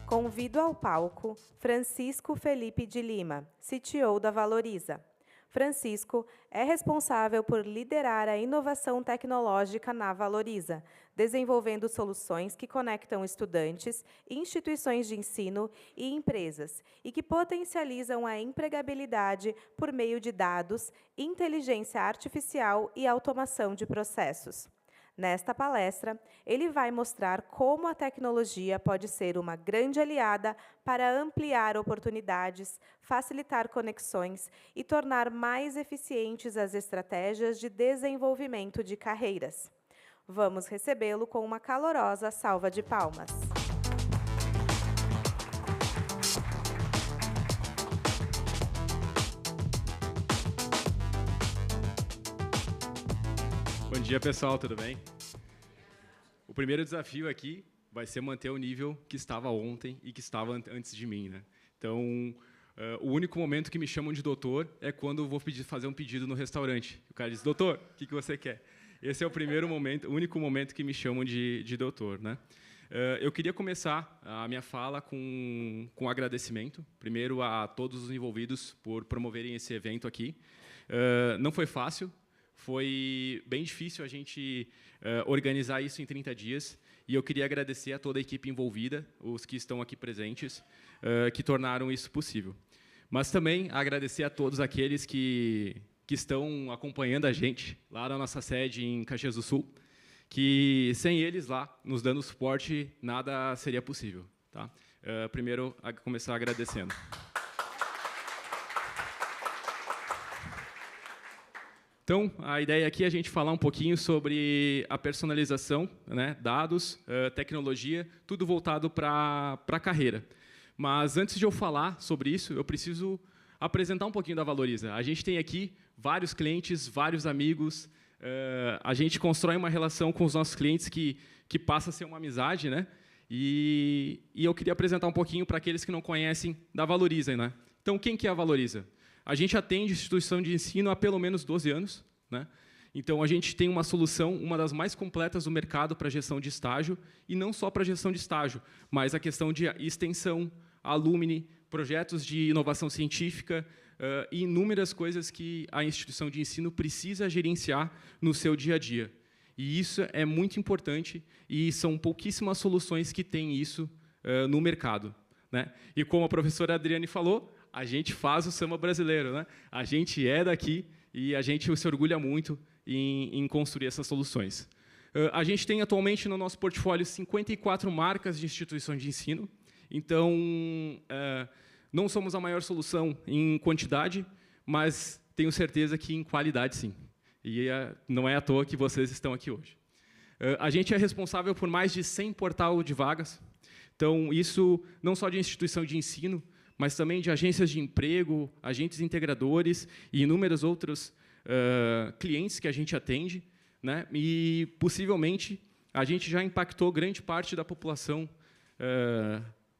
Convido ao palco Francisco Felipe de Lima, CTO da Valoriza. Francisco é responsável por liderar a inovação tecnológica na Valoriza, desenvolvendo soluções que conectam estudantes, instituições de ensino e empresas, e que potencializam a empregabilidade por meio de dados, inteligência artificial e automação de processos. Nesta palestra, ele vai mostrar como a tecnologia pode ser uma grande aliada para ampliar oportunidades, facilitar conexões e tornar mais eficientes as estratégias de desenvolvimento de carreiras. Vamos recebê-lo com uma calorosa salva de palmas. Bom dia, pessoal, tudo bem? O primeiro desafio aqui vai ser manter o nível que estava ontem e que estava antes de mim, né? Então, o único momento que me chamam de doutor é quando eu vou fazer um pedido no restaurante. O cara diz, doutor, o que você quer? Esse é o primeiro momento, o único momento que me chamam de doutor, né? Eu queria começar a minha fala com agradecimento, primeiro a todos os envolvidos por promoverem esse evento aqui. Não foi fácil. Foi bem difícil a gente organizar isso em 30 dias, e eu queria agradecer a toda a equipe envolvida, os que estão aqui presentes, que tornaram isso possível. Mas também agradecer a todos aqueles que estão acompanhando a gente lá na nossa sede em Caxias do Sul, que sem eles lá, nos dando suporte, nada seria possível. Tá? Primeiro, começar agradecendo. Então, a ideia aqui é a gente falar um pouquinho sobre a personalização, né, dados, tecnologia, tudo voltado para a carreira. Mas, antes de eu falar sobre isso, eu preciso apresentar um pouquinho da Valoriza. A gente tem aqui vários clientes, vários amigos, a gente constrói uma relação com os nossos clientes que passa a ser uma amizade, né? E eu queria apresentar um pouquinho para aqueles que não conhecem da Valoriza, né? Então, quem que é a Valoriza? A gente atende instituição de ensino há pelo menos 12 anos. Né? Então, a gente tem uma solução, uma das mais completas do mercado para gestão de estágio, e não só para gestão de estágio, mas a questão de extensão, alumni, projetos de inovação científica e inúmeras coisas que a instituição de ensino precisa gerenciar no seu dia a dia. E isso é muito importante, e são pouquíssimas soluções que têm isso no mercado. Né? E como a professora Adriane falou, a gente faz o samba brasileiro, né? A gente é daqui e a gente se orgulha muito em construir essas soluções. A gente tem atualmente no nosso portfólio 54 marcas de instituições de ensino. Então, não somos a maior solução em quantidade, mas tenho certeza que em qualidade, sim. E não é à toa que vocês estão aqui hoje. A gente é responsável por mais de 100 portais de vagas. Então, isso não só de instituição de ensino, mas também de agências de emprego, agentes integradores e inúmeros outros clientes que a gente atende. Né? E, possivelmente, a gente já impactou grande parte da população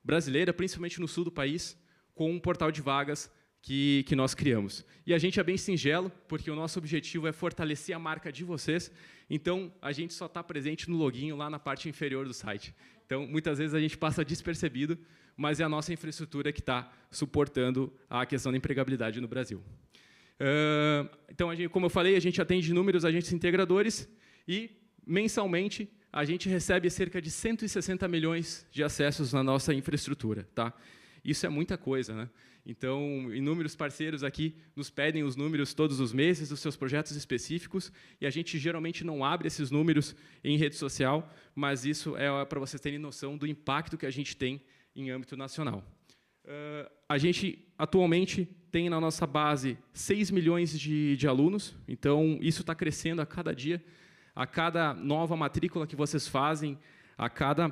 brasileira, principalmente no sul do país, com um portal de vagas que nós criamos. E a gente é bem singelo, porque o nosso objetivo é fortalecer a marca de vocês, então a gente só está presente no loginho lá na parte inferior do site. Então, muitas vezes a gente passa despercebido, mas é a nossa infraestrutura que está suportando a questão da empregabilidade no Brasil. Então, como eu falei, a gente atende inúmeros agentes integradores e, mensalmente, a gente recebe cerca de 160 milhões de acessos na nossa infraestrutura. Tá? Isso é muita coisa, né? Então, inúmeros parceiros aqui nos pedem os números todos os meses dos seus projetos específicos, e a gente geralmente não abre esses números em rede social, mas isso é para vocês terem noção do impacto que a gente tem em âmbito nacional. A gente, atualmente, tem na nossa base 6 milhões de alunos, então isso está crescendo a cada dia, a cada nova matrícula que vocês fazem, a cada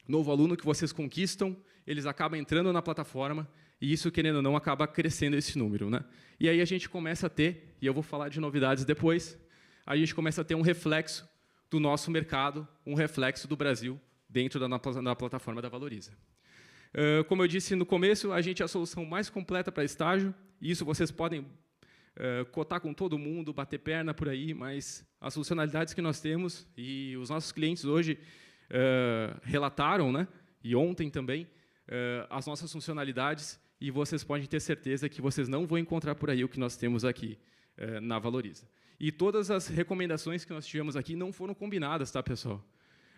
novo aluno que vocês conquistam, eles acabam entrando na plataforma, e isso, querendo ou não, acaba crescendo esse número. Né? E aí a gente começa a ter, e eu vou falar de novidades depois, a gente começa a ter um reflexo do nosso mercado, um reflexo do Brasil dentro da plataforma da Valoriza. Como eu disse no começo, a gente é a solução mais completa para estágio, e isso vocês podem cotar com todo mundo, bater perna por aí, mas as funcionalidades que nós temos, e os nossos clientes hoje relataram, né, e ontem também, as nossas funcionalidades, e vocês podem ter certeza que vocês não vão encontrar por aí o que nós temos aqui na Valoriza. E todas as recomendações que nós tivemos aqui não foram combinadas, tá, pessoal?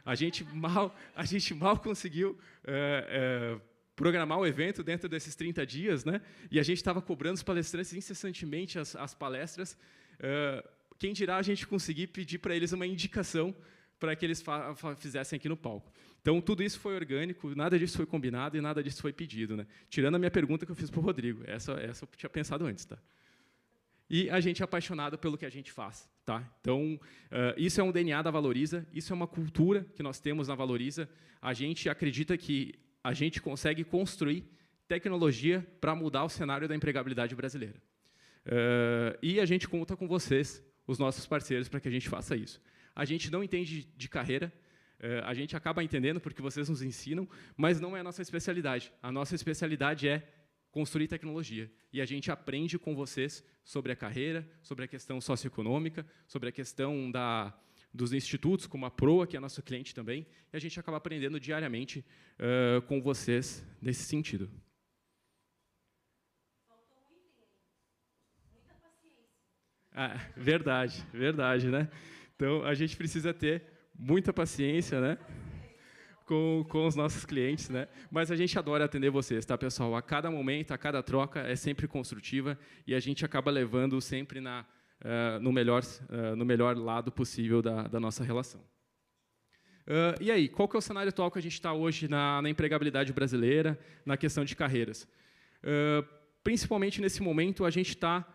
A gente mal conseguiu programar o evento dentro desses 30 dias, né? E a gente estava cobrando os palestrantes incessantemente as palestras. Quem dirá a gente conseguir pedir para eles uma indicação para que eles fizessem aqui no palco. Então, tudo isso foi orgânico, nada disso foi combinado e nada disso foi pedido, né? Tirando a minha pergunta que eu fiz para o Rodrigo. Essa eu tinha pensado antes, tá? E a gente é apaixonado pelo que a gente faz, tá? Então, isso é um DNA da Valoriza, isso é uma cultura que nós temos na Valoriza. A gente acredita que a gente consegue construir tecnologia para mudar o cenário da empregabilidade brasileira. E a gente conta com vocês, os nossos parceiros, para que a gente faça isso. A gente não entende de carreira, a gente acaba entendendo porque vocês nos ensinam, mas não é a nossa especialidade. A nossa especialidade é construir tecnologia. E a gente aprende com vocês sobre a carreira, sobre a questão socioeconômica, sobre a questão dos institutos, como a Proa, que é nosso cliente também, e a gente acaba aprendendo diariamente com vocês nesse sentido. Faltou um item aí. Muita paciência. Verdade, né? Então, a gente precisa ter muita paciência, né? Com os nossos clientes, né? Mas a gente adora atender vocês, tá, pessoal? A cada momento, a cada troca é sempre construtiva e a gente acaba levando sempre no melhor lado possível da nossa relação. E aí, qual que é o cenário atual que a gente está hoje na empregabilidade brasileira, na questão de carreiras? Principalmente nesse momento, a gente está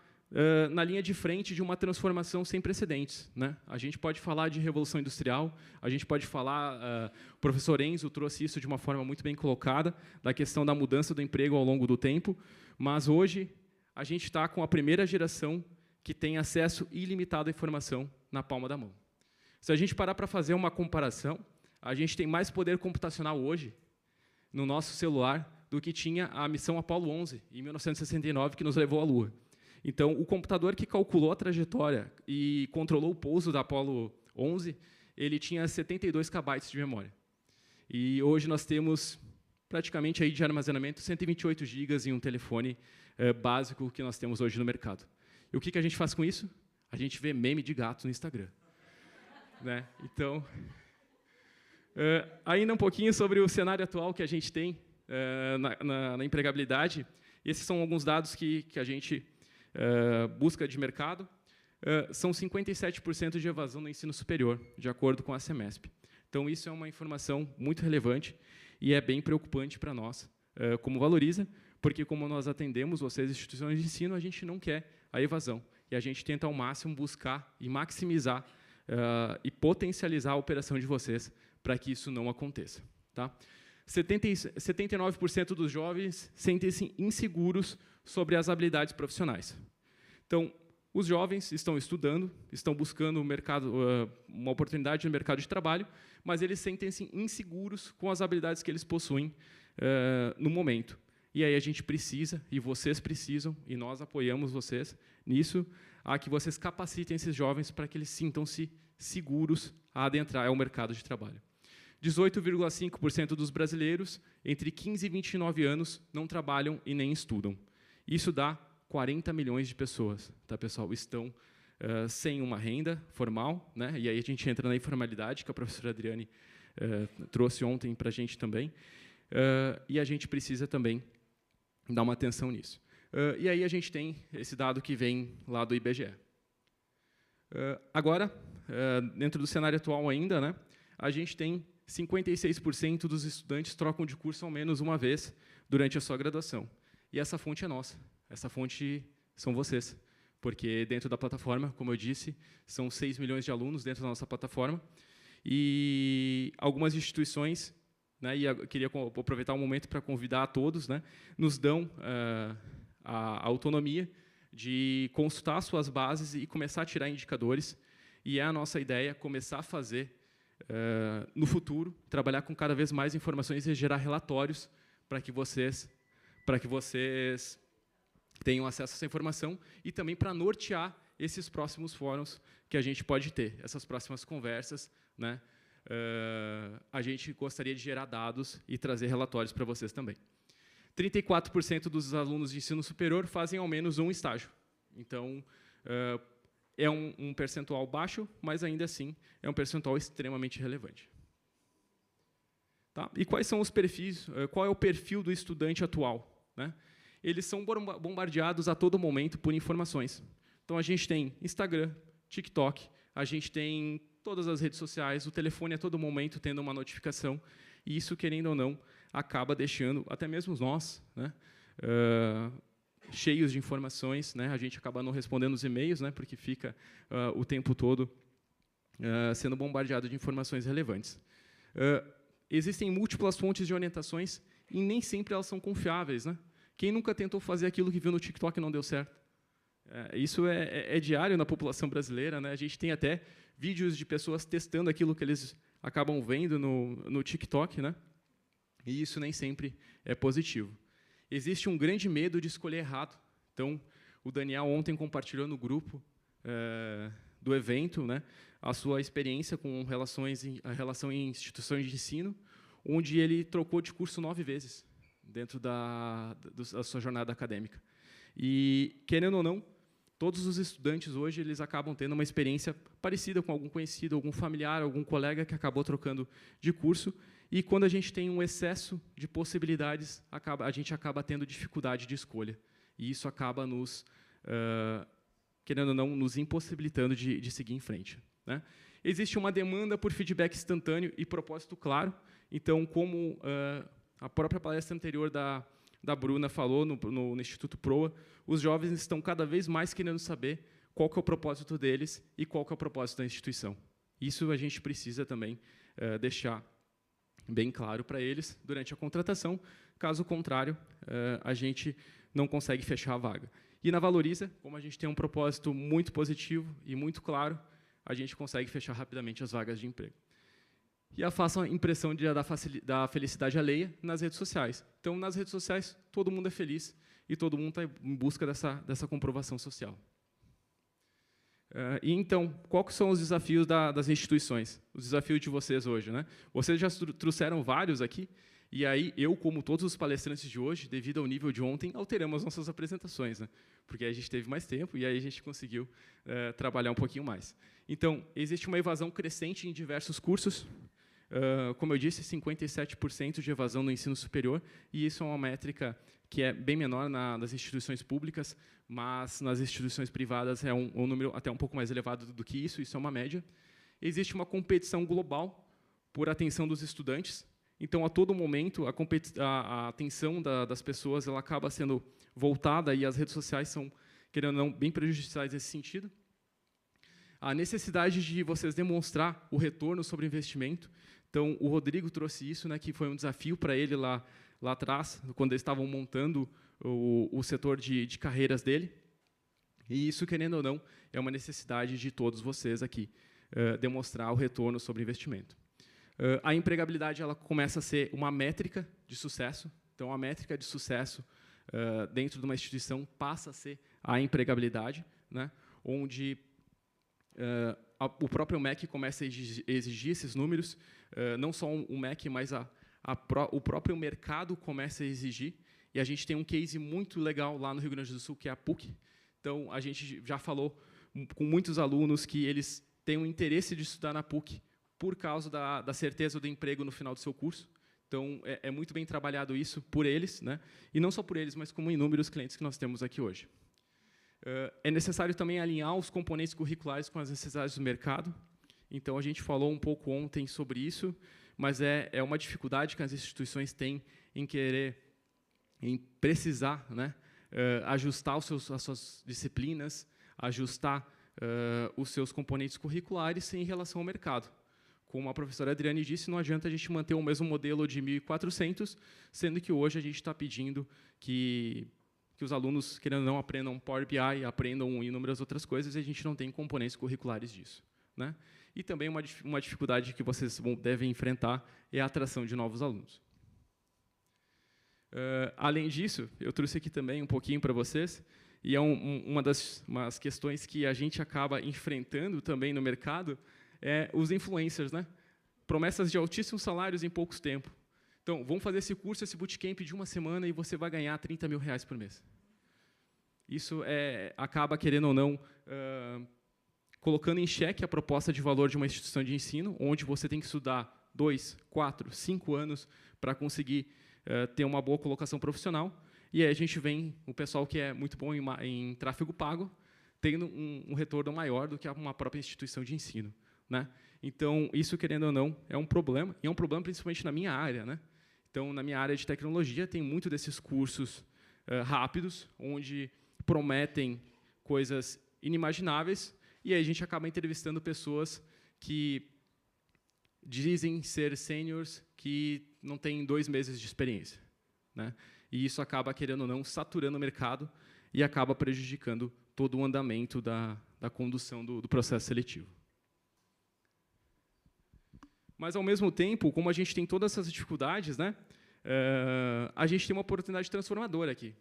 na linha de frente de uma transformação sem precedentes, né? A gente pode falar de revolução industrial, a gente pode falar, o professor Enzo trouxe isso de uma forma muito bem colocada, da questão da mudança do emprego ao longo do tempo, mas hoje a gente está com a primeira geração que tem acesso ilimitado à informação na palma da mão. Se a gente parar para fazer uma comparação, a gente tem mais poder computacional hoje no nosso celular do que tinha a missão Apollo 11, em 1969, que nos levou à Lua. Então, o computador que calculou a trajetória e controlou o pouso da Apollo 11, ele tinha 72 KB de memória. E hoje nós temos praticamente aí de armazenamento 128 GB em um telefone básico que nós temos hoje no mercado. E o que a gente faz com isso? A gente vê meme de gato no Instagram. Né? Então, ainda um pouquinho sobre o cenário atual que a gente tem na empregabilidade. Esses são alguns dados que a gente busca de mercado. São 57% de evasão no ensino superior, de acordo com a Semesp. Então, isso é uma informação muito relevante e é bem preocupante para nós, como Valoriza, porque, como nós atendemos vocês, instituições de ensino, a gente não quer a evasão. E a gente tenta, ao máximo, buscar e maximizar e potencializar a operação de vocês para que isso não aconteça. Tá? 79% dos jovens sentem-se inseguros sobre as habilidades profissionais. Então, os jovens estão estudando, estão buscando uma oportunidade no mercado de trabalho, mas eles sentem-se inseguros com as habilidades que eles possuem no momento. E aí a gente precisa, e vocês precisam, e nós apoiamos vocês nisso, a que vocês capacitem esses jovens para que eles sintam-se seguros a adentrar ao mercado de trabalho. 18,5% dos brasileiros entre 15 e 29 anos não trabalham e nem estudam. Isso dá 40 milhões de pessoas, tá, pessoal? Estão sem uma renda formal, né? E aí a gente entra na informalidade, que a professora Adriane trouxe ontem para a gente também, e a gente precisa também dar uma atenção nisso. E aí a gente tem esse dado que vem lá do IBGE. Agora, dentro do cenário atual ainda, né, a gente tem 56% dos estudantes trocam de curso ao menos uma vez durante a sua graduação. E essa fonte é nossa. Essa fonte são vocês. Porque dentro da plataforma, como eu disse, são 6 milhões de alunos dentro da nossa plataforma. E algumas instituições, né, e eu queria aproveitar o momento para convidar a todos, né, nos dão a autonomia de consultar suas bases e começar a tirar indicadores. E é a nossa ideia começar a fazer, no futuro, trabalhar com cada vez mais informações e gerar relatórios para que vocês tenham acesso a essa informação e também para nortear esses próximos fóruns que a gente pode ter, essas próximas conversas, né, a gente gostaria de gerar dados e trazer relatórios para vocês também. 34% dos alunos de ensino superior fazem ao menos um estágio. Então, é um percentual baixo, mas, ainda assim, é um percentual extremamente relevante. Tá? E quais são os perfis? Qual é o perfil do estudante atual? Né? Eles são bombardeados a todo momento por informações. Então, a gente tem Instagram, TikTok, a gente tem todas as redes sociais, o telefone a todo momento tendo uma notificação, e isso, querendo ou não, acaba deixando, até mesmo nós, né, cheios de informações, né, a gente acaba não respondendo os e-mails, né, porque fica o tempo todo sendo bombardeado de informações relevantes. Existem múltiplas fontes de orientações e nem sempre elas são confiáveis. Né? Quem nunca tentou fazer aquilo que viu no TikTok e não deu certo? Isso é diário na população brasileira. Né? A gente tem até vídeos de pessoas testando aquilo que eles acabam vendo no TikTok, né? E isso nem sempre é positivo. Existe um grande medo de escolher errado. Então, o Daniel ontem compartilhou no grupo do evento, né, a sua experiência com a relação em instituições de ensino, onde ele trocou de curso 9 vezes dentro da sua jornada acadêmica. E, querendo ou não, todos os estudantes hoje eles acabam tendo uma experiência parecida com algum conhecido, algum familiar, algum colega que acabou trocando de curso. E, quando a gente tem um excesso de possibilidades, a gente acaba tendo dificuldade de escolha. E isso acaba nos, querendo ou não, nos impossibilitando de seguir em frente. Né? Existe uma demanda por feedback instantâneo e propósito claro. Então, como a própria palestra anterior da Bruna falou no Instituto Proa, os jovens estão cada vez mais querendo saber qual que é o propósito deles e qual que é o propósito da instituição. Isso a gente precisa também deixar bem claro para eles durante a contratação. Caso contrário, a gente não consegue fechar a vaga. E na Valoriza, como a gente tem um propósito muito positivo e muito claro, a gente consegue fechar rapidamente as vagas de emprego. E a faça a impressão da felicidade alheia nas redes sociais. Então, nas redes sociais, todo mundo é feliz e todo mundo está em busca dessa comprovação social. E, então, quais são os desafios das instituições? Os desafios de vocês hoje, né? Vocês já trouxeram vários aqui, e aí eu, como todos os palestrantes de hoje, devido ao nível de ontem, alteramos as nossas apresentações, né? Porque aí a gente teve mais tempo e aí a gente conseguiu trabalhar um pouquinho mais. Então, existe uma evasão crescente em diversos cursos. Como eu disse, 57% de evasão no ensino superior, e isso é uma métrica que é bem menor nas instituições públicas, mas nas instituições privadas é um número até um pouco mais elevado do que isso é uma média. Existe uma competição global por atenção dos estudantes, então, a todo momento, a atenção das pessoas ela acaba sendo voltada, e as redes sociais são, querendo ou não, bem prejudiciais nesse sentido. A necessidade de vocês demonstrar o retorno sobre o investimento. Então, o Rodrigo trouxe isso, né, que foi um desafio para ele lá atrás, quando eles estavam montando o setor de carreiras dele. E isso, querendo ou não, é uma necessidade de todos vocês aqui, demonstrar o retorno sobre o investimento. A empregabilidade ela começa a ser uma métrica de sucesso. Então, a métrica de sucesso dentro de uma instituição passa a ser a empregabilidade, né, onde o próprio MEC começa a exigir esses números, não só o MEC, mas o próprio mercado começa a exigir, e a gente tem um case muito legal lá no Rio Grande do Sul, que é a PUC. Então, a gente já falou com muitos alunos que eles têm um interesse de estudar na PUC por causa da certeza do emprego no final do seu curso. Então, é muito bem trabalhado isso por eles, né? E não só por eles, mas como inúmeros clientes que nós temos aqui hoje. É necessário também alinhar os componentes curriculares com as necessidades do mercado. Então, a gente falou um pouco ontem sobre isso, mas é uma dificuldade que as instituições têm em precisar, né, ajustar as suas disciplinas, ajustar os seus componentes curriculares em relação ao mercado. Como a professora Adriane disse, não adianta a gente manter o mesmo modelo de 1.400, sendo que hoje a gente está pedindo que os alunos, querendo ou não, aprendam Power BI, aprendam inúmeras outras coisas, e a gente não tem componentes curriculares disso. Né? E também uma dificuldade que vocês devem enfrentar é a atração de novos alunos. Além disso, eu trouxe aqui também um pouquinho para vocês, e é umas questões que a gente acaba enfrentando também no mercado, os influencers. Né? promessas de altíssimos salários em poucos tempo. Então, vamos fazer esse curso, esse bootcamp de uma semana e você vai ganhar 30 mil reais por mês. Isso acaba, querendo ou não, colocando em xeque a proposta de valor de uma instituição de ensino, onde você tem que estudar 2, 4, 5 anos para conseguir ter uma boa colocação profissional. E aí a gente vem, o pessoal que é muito bom em tráfego pago, tendo um retorno maior do que uma própria instituição de ensino, né? Então, isso, querendo ou não, é um problema, e é um problema principalmente na minha área, né? Então, na minha área de tecnologia, tem muito desses cursos rápidos, onde prometem coisas inimagináveis, e aí a gente acaba entrevistando pessoas que dizem ser seniors que não têm 2 meses de experiência, né? E isso acaba, querendo ou não, saturando o mercado e acaba prejudicando todo o andamento da condução do processo seletivo. Mas, ao mesmo tempo, como a gente tem todas essas dificuldades, né, a gente tem uma oportunidade transformadora aqui.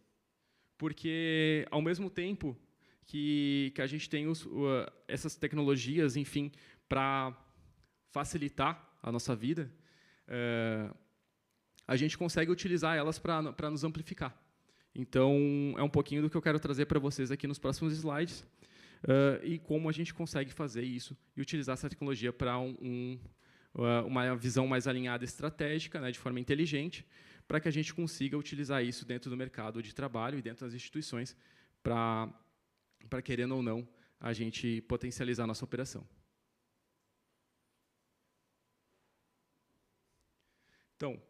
Porque, ao mesmo tempo que a gente tem essas tecnologias, enfim, para facilitar a nossa vida, a gente consegue utilizar elas para nos amplificar. Então, é um pouquinho do que eu quero trazer para vocês aqui nos próximos slides, e como a gente consegue fazer isso e utilizar essa tecnologia para uma visão mais alinhada estratégica, né, de forma inteligente, para que a gente consiga utilizar isso dentro do mercado de trabalho e dentro das instituições para, querendo ou não, a gente potencializar a nossa operação. Então,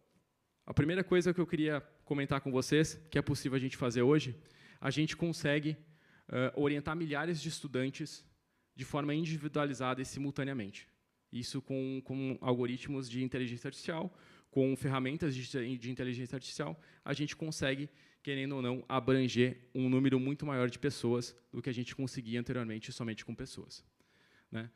a primeira coisa que eu queria comentar com vocês, que é possível a gente fazer hoje, a gente consegue orientar milhares de estudantes de forma individualizada e simultaneamente. Isso com algoritmos de inteligência artificial, com ferramentas de inteligência artificial, a gente consegue, querendo ou não, abranger um número muito maior de pessoas do que a gente conseguia anteriormente somente com pessoas, né?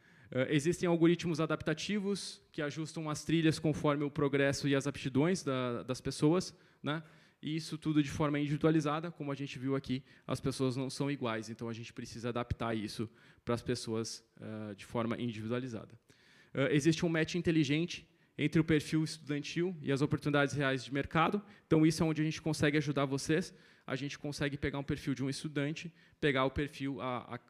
Existem algoritmos adaptativos que ajustam as trilhas conforme o progresso e as aptidões das pessoas, né? E isso tudo de forma individualizada, como a gente viu aqui, as pessoas não são iguais, então a gente precisa adaptar isso para as pessoas de forma individualizada. Existe um match inteligente entre o perfil estudantil e as oportunidades reais de mercado. Então, isso é onde a gente consegue ajudar vocês. A gente consegue pegar um perfil de um estudante, pegar o perfil,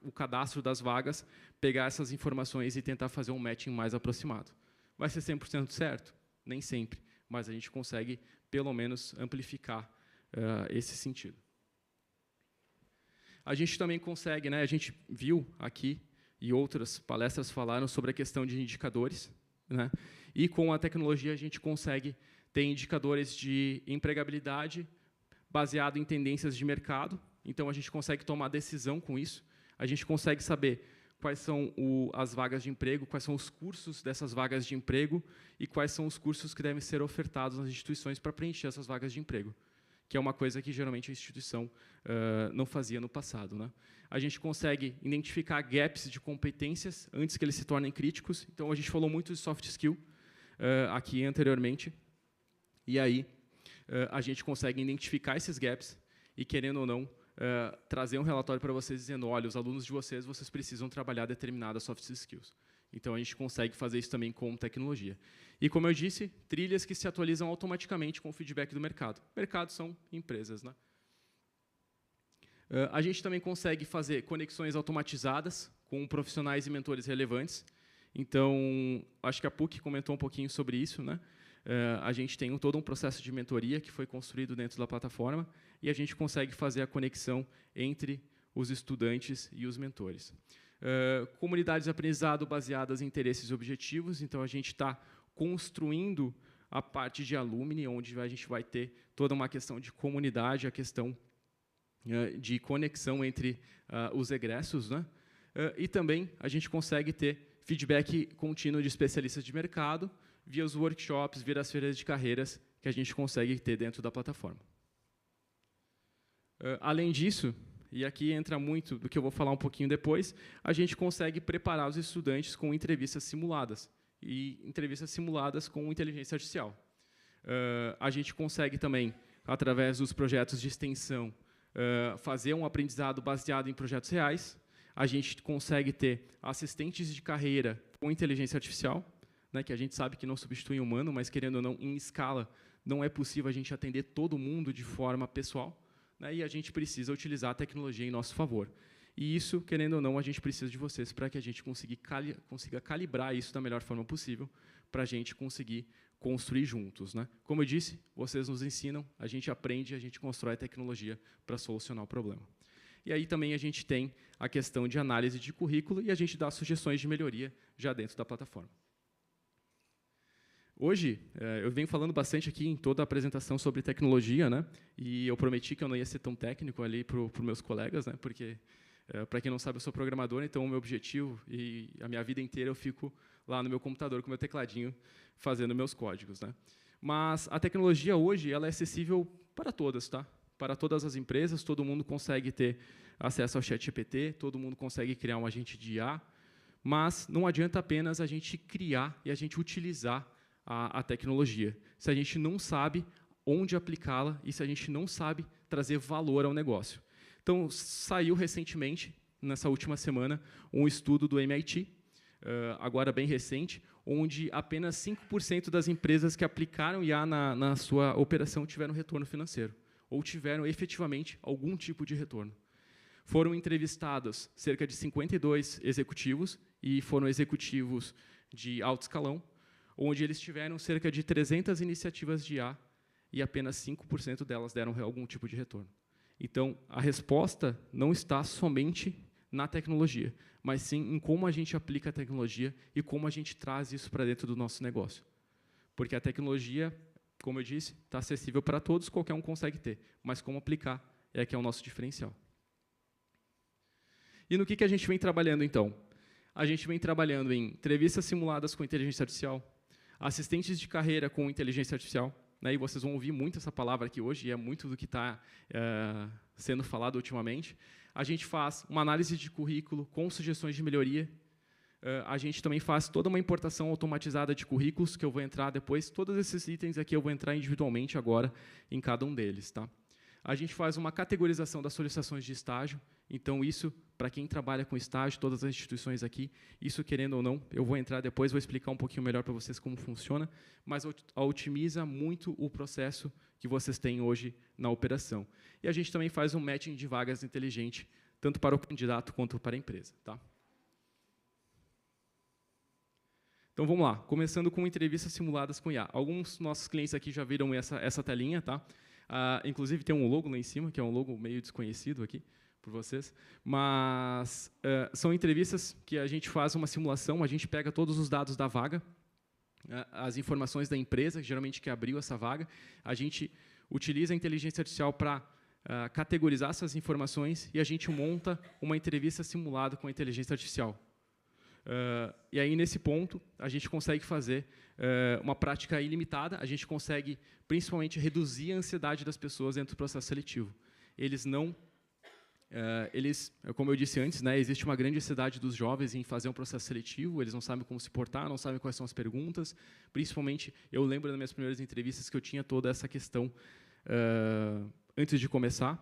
o cadastro das vagas, pegar essas informações e tentar fazer um matching mais aproximado. Vai ser 100% certo? Nem sempre, mas a gente consegue, pelo menos, amplificar esse sentido. A gente também consegue, né, a gente viu aqui, e outras palestras falaram sobre a questão de indicadores, né? E com a tecnologia a gente consegue ter indicadores de empregabilidade baseado em tendências de mercado. Então, a gente consegue tomar decisão com isso. A gente consegue saber quais são as vagas de emprego, quais são os cursos dessas vagas de emprego e quais são os cursos que devem ser ofertados nas instituições para preencher essas vagas de emprego, que é uma coisa que, geralmente, a instituição não fazia no passado, né? A gente consegue identificar gaps de competências antes que eles se tornem críticos. Então, a gente falou muito de soft skill aqui anteriormente. E aí, a gente consegue identificar esses gaps e, querendo ou não, trazer um relatório para vocês dizendo, olha, os alunos de vocês precisam trabalhar determinadas soft skills. Então, a gente consegue fazer isso também com tecnologia. E, como eu disse, trilhas que se atualizam automaticamente com o feedback do mercado. Mercados são empresas, né? A gente também consegue fazer conexões automatizadas com profissionais e mentores relevantes. Então, acho que a PUC comentou um pouquinho sobre isso, né? A gente tem todo um processo de mentoria que foi construído dentro da plataforma e a gente consegue fazer a conexão entre os estudantes e os mentores. Comunidades de aprendizado baseadas em interesses e objetivos. Então, a gente está construindo a parte de alumni, onde a gente vai ter toda uma questão de comunidade, a questão de conexão entre os egressos, né? E também a gente consegue ter feedback contínuo de especialistas de mercado via os workshops, via as feiras de carreiras que a gente consegue ter dentro da plataforma. Além disso, e aqui entra muito do que eu vou falar um pouquinho depois, a gente consegue preparar os estudantes com entrevistas simuladas, e entrevistas simuladas com inteligência artificial. A gente consegue também, através dos projetos de extensão, fazer um aprendizado baseado em projetos reais. A gente consegue ter assistentes de carreira com inteligência artificial, né, que a gente sabe que não substitui o humano, mas, querendo ou não, em escala, não é possível a gente atender todo mundo de forma pessoal, né, e a gente precisa utilizar a tecnologia em nosso favor. E isso, querendo ou não, a gente precisa de vocês para que a gente consiga calibrar isso da melhor forma possível, para a gente conseguir construir juntos, né? Como eu disse, vocês nos ensinam, a gente aprende, a gente constrói a tecnologia para solucionar o problema. E aí também a gente tem a questão de análise de currículo e a gente dá sugestões de melhoria já dentro da plataforma. Hoje, eu venho falando bastante aqui em toda a apresentação sobre tecnologia, né? E eu prometi que eu não ia ser tão técnico ali para os meus colegas, né? Porque, para quem não sabe, eu sou programador, então o meu objetivo e a minha vida inteira eu fico lá no meu computador com o meu tecladinho fazendo meus códigos, né? Mas a tecnologia hoje ela é acessível para todas, tá? Para todas as empresas, todo mundo consegue ter acesso ao ChatGPT, todo mundo consegue criar um agente de IA, mas não adianta apenas a gente criar e a gente utilizar a tecnologia, se a gente não sabe onde aplicá-la e se a gente não sabe trazer valor ao negócio. Então, saiu recentemente, nessa última semana, um estudo do MIT, agora bem recente, onde apenas 5% das empresas que aplicaram IA na sua operação tiveram retorno financeiro, ou tiveram efetivamente algum tipo de retorno. Foram entrevistados cerca de 52 executivos, e foram executivos de alto escalão, onde eles tiveram cerca de 300 iniciativas de IA, e apenas 5% delas deram algum tipo de retorno. Então, a resposta não está somente na tecnologia, mas sim em como a gente aplica a tecnologia e como a gente traz isso para dentro do nosso negócio. Porque a tecnologia, como eu disse, está acessível para todos, qualquer um consegue ter, mas como aplicar é que é o nosso diferencial. E no que a gente vem trabalhando, então? A gente vem trabalhando em entrevistas simuladas com inteligência artificial, assistentes de carreira com inteligência artificial, né, e vocês vão ouvir muito essa palavra aqui hoje, e é muito do que está sendo falado ultimamente. A gente faz uma análise de currículo com sugestões de melhoria. A gente também faz toda uma importação automatizada de currículos, que eu vou entrar depois. Todos esses itens aqui eu vou entrar individualmente agora em cada um deles. Tá? A gente faz uma categorização das solicitações de estágio. Então, isso, para quem trabalha com estágio, todas as instituições aqui, isso, querendo ou não, eu vou entrar depois, vou explicar um pouquinho melhor para vocês como funciona, mas otimiza muito o processo que vocês têm hoje na operação. E a gente também faz um matching de vagas inteligente, tanto para o candidato quanto para a empresa. Tá? Então, vamos lá. Começando com entrevistas simuladas com IA. Alguns dos nossos clientes aqui já viram essa telinha. Tá? Inclusive, tem um logo lá em cima, que é um logo meio desconhecido aqui por vocês, mas são entrevistas que a gente faz uma simulação, a gente pega todos os dados da vaga, as informações da empresa, geralmente que abriu essa vaga, a gente utiliza a inteligência artificial para categorizar essas informações e a gente monta uma entrevista simulada com a inteligência artificial. E aí, nesse ponto, a gente consegue fazer uma prática ilimitada, a gente consegue, principalmente, reduzir a ansiedade das pessoas dentro do processo seletivo. Eles não... como eu disse antes, né, existe uma grande ansiedade dos jovens em fazer um processo seletivo, eles não sabem como se portar, não sabem quais são as perguntas, principalmente, eu lembro das minhas primeiras entrevistas que eu tinha toda essa questão antes de começar,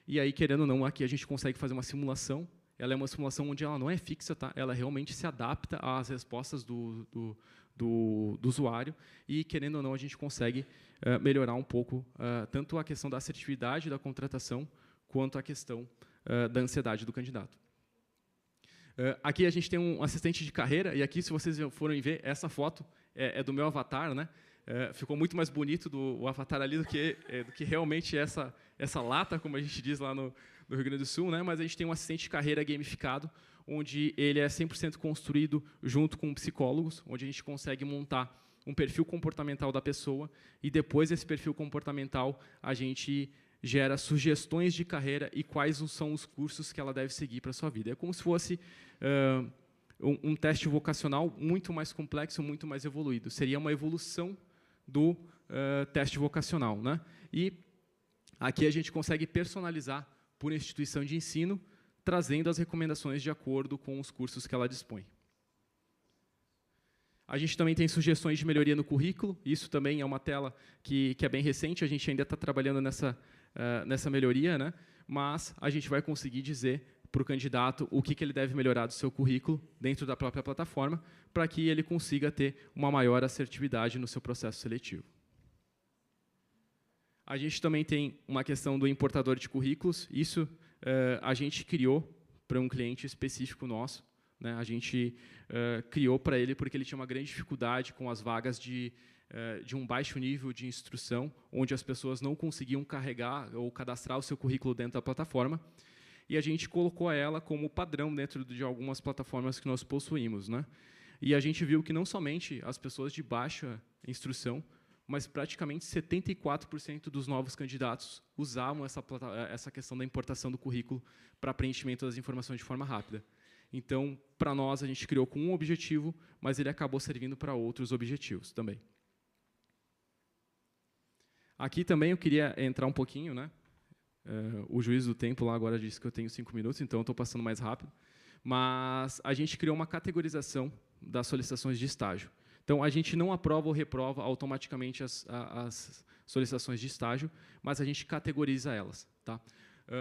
e aí, querendo ou não, aqui a gente consegue fazer uma simulação, ela é uma simulação onde ela não é fixa, tá? Ela realmente se adapta às respostas do usuário, e, querendo ou não, a gente consegue melhorar um pouco tanto a questão da assertividade da contratação, quanto a questão da ansiedade do candidato. Aqui a gente tem um assistente de carreira, e aqui, se vocês forem ver, essa foto é do meu avatar, né? Ficou muito mais bonito o avatar ali do que realmente essa lata, como a gente diz lá no Rio Grande do Sul, né? Mas a gente tem um assistente de carreira gamificado, onde ele é 100% construído junto com psicólogos, onde a gente consegue montar um perfil comportamental da pessoa, e depois desse perfil comportamental a gente gera sugestões de carreira e quais são os cursos que ela deve seguir para a sua vida. É como se fosse um teste vocacional muito mais complexo, muito mais evoluído. Seria uma evolução do teste vocacional, né? E aqui a gente consegue personalizar por instituição de ensino, trazendo as recomendações de acordo com os cursos que ela dispõe. A gente também tem sugestões de melhoria no currículo. Isso também é uma tela que é bem recente, a gente ainda está trabalhando nessa melhoria, né? Mas a gente vai conseguir dizer para o candidato o que ele deve melhorar do seu currículo dentro da própria plataforma, para que ele consiga ter uma maior assertividade no seu processo seletivo. A gente também tem uma questão do importador de currículos. Isso a gente criou para um cliente específico nosso, né? A gente criou para ele porque ele tinha uma grande dificuldade com as vagas de um baixo nível de instrução, onde as pessoas não conseguiam carregar ou cadastrar o seu currículo dentro da plataforma. E a gente colocou ela como padrão dentro de algumas plataformas que nós possuímos, né? E a gente viu que não somente as pessoas de baixa instrução, mas praticamente 74% dos novos candidatos usavam essa questão da importação do currículo para preenchimento das informações de forma rápida. Então, para nós, a gente criou com um objetivo, mas ele acabou servindo para outros objetivos também. Aqui também eu queria entrar um pouquinho, né? O juiz do tempo lá agora disse que eu tenho 5 minutos, então eu estou passando mais rápido. Mas a gente criou uma categorização das solicitações de estágio. Então, a gente não aprova ou reprova automaticamente as solicitações de estágio, mas a gente categoriza elas. Tá?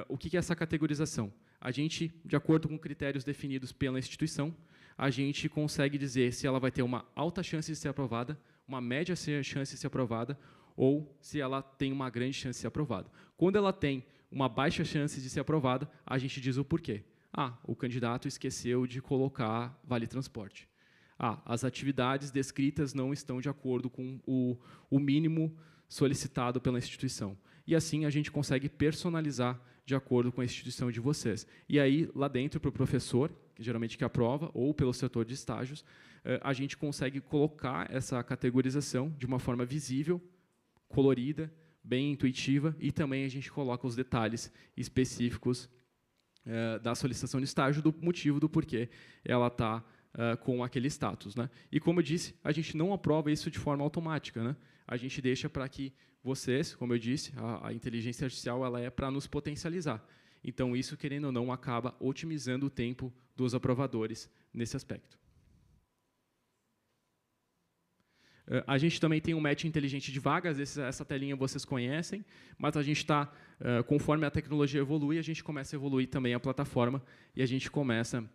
O que é essa categorização? A gente, de acordo com critérios definidos pela instituição, a gente consegue dizer se ela vai ter uma alta chance de ser aprovada, uma média chance de ser aprovada, ou se ela tem uma grande chance de ser aprovada. Quando ela tem uma baixa chance de ser aprovada, a gente diz o porquê. O candidato esqueceu de colocar vale transporte. As atividades descritas não estão de acordo com o mínimo solicitado pela instituição. E assim a gente consegue personalizar de acordo com a instituição de vocês. E aí, lá dentro, para o professor, que geralmente que aprova, ou pelo setor de estágios, a gente consegue colocar essa categorização de uma forma visível, colorida, bem intuitiva, e também a gente coloca os detalhes específicos da solicitação de estágio, do motivo do porquê ela está com aquele status, né? E, como eu disse, a gente não aprova isso de forma automática, né? A gente deixa para que vocês, como eu disse, a inteligência artificial ela é para nos potencializar. Então, isso, querendo ou não, acaba otimizando o tempo dos aprovadores nesse aspecto. A gente também tem um match inteligente de vagas, essa telinha vocês conhecem, mas a gente está, conforme a tecnologia evolui, a gente começa a evoluir também a plataforma e a gente começa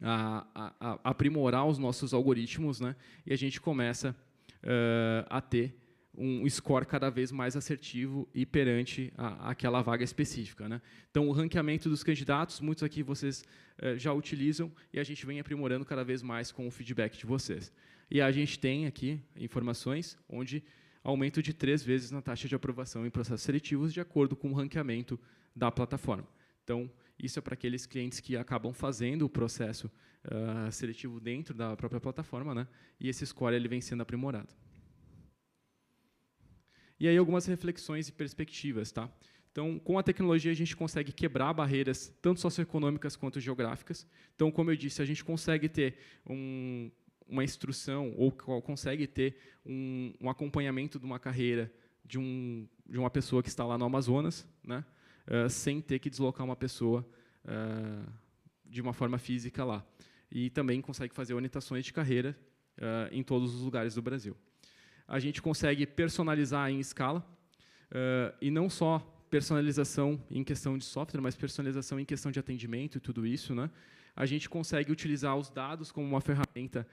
a aprimorar os nossos algoritmos, né? E a gente começa a ter um score cada vez mais assertivo e perante aquela vaga específica, né? Então, o ranqueamento dos candidatos, muitos aqui vocês já utilizam, e a gente vem aprimorando cada vez mais com o feedback de vocês. E a gente tem aqui informações onde aumento de 3 vezes na taxa de aprovação em processos seletivos de acordo com o ranqueamento da plataforma. Então, isso é para aqueles clientes que acabam fazendo o processo seletivo dentro da própria plataforma, né? E esse score ele vem sendo aprimorado. E aí algumas reflexões e perspectivas, tá? Então, com a tecnologia a gente consegue quebrar barreiras tanto socioeconômicas quanto geográficas. Então, como eu disse, a gente consegue ter uma instrução ou consegue ter um acompanhamento de uma carreira de uma pessoa que está lá no Amazonas, né? Sem ter que deslocar uma pessoa de uma forma física lá. E também consegue fazer orientações de carreira em todos os lugares do Brasil. A gente consegue personalizar em escala, e não só personalização em questão de software, mas personalização em questão de atendimento e tudo isso, né? A gente consegue utilizar os dados como uma ferramenta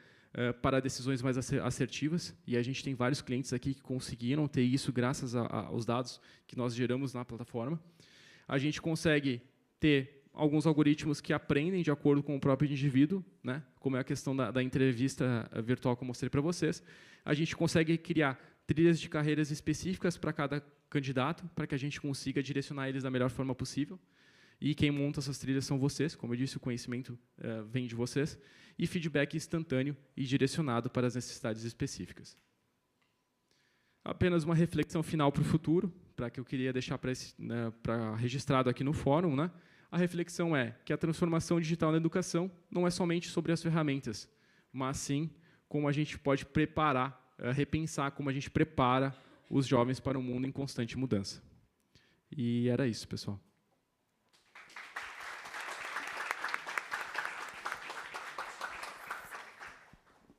para decisões mais assertivas, e a gente tem vários clientes aqui que conseguiram ter isso graças aos dados que nós geramos na plataforma. A gente consegue ter alguns algoritmos que aprendem de acordo com o próprio indivíduo, né? Como é a questão da entrevista virtual que eu mostrei para vocês. A gente consegue criar trilhas de carreiras específicas para cada candidato, para que a gente consiga direcionar eles da melhor forma possível. E quem monta essas trilhas são vocês, como eu disse, o conhecimento vem de vocês. E feedback instantâneo e direcionado para as necessidades específicas. Apenas uma reflexão final para o futuro, para que eu queria deixar registrado aqui no fórum, né? A reflexão é que a transformação digital na educação não é somente sobre as ferramentas, mas sim como a gente pode preparar, repensar como a gente prepara os jovens para um mundo em constante mudança. E era isso, pessoal.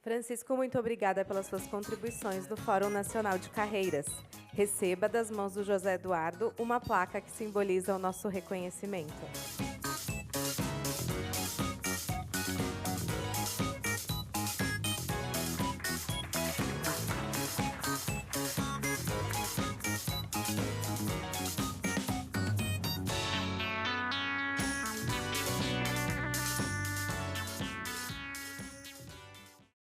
Francisco, muito obrigada pelas suas contribuições no Fórum Nacional de Carreiras. Receba das mãos do José Eduardo uma placa que simboliza o nosso reconhecimento.